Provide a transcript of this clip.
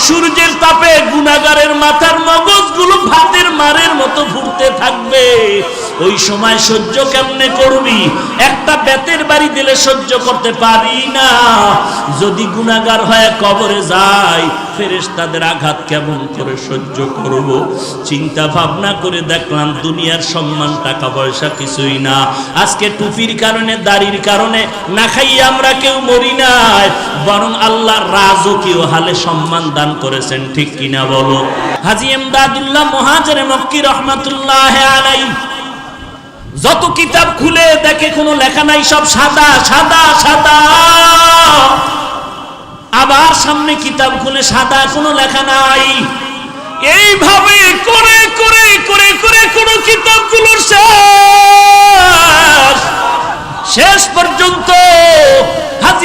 সূর্যের তাপে গুনাহগারের মাথার মগজগুলো ভাতের মারের মতো ফুটতে থাকবে। ওই সময় সহ্য কেমনে করবি? একটা বেতের বাড়ি দিলে সহ্য করতে পারি না। যদি গুনাহগার হয়ে কবরে যায়, ফেরেশতাদের আঘাত কেমন করে সহ্য করব? চিন্তা ভাবনা করে দেখলাম দুনিয়ার সম্মান টাকা পয়সা কিছুই না। আজকে টুপির কারণে, দাড়ির কারণে না খাইয়ে আমরা কেউ মরি নাই, বরং আল্লাহ রাজকীয় হালে সম্মান দান করেছেন। ঠিক কিনা বলো? হাজী ইমদাদুল্লাহ মুহাজির মক্কি রহমাতুল্লাহ আলাইহি যত কিতাব খুলে দেখে কোনো লেখা নাই, সব সাদা সাদা সাদা। আবার সামনে কিতাব খুলে সাদা, কোনো লেখা নাই। এইভাবে করে করে করে করে কোন কিতাবগুলোর শেষ পর্যন্ত হাজী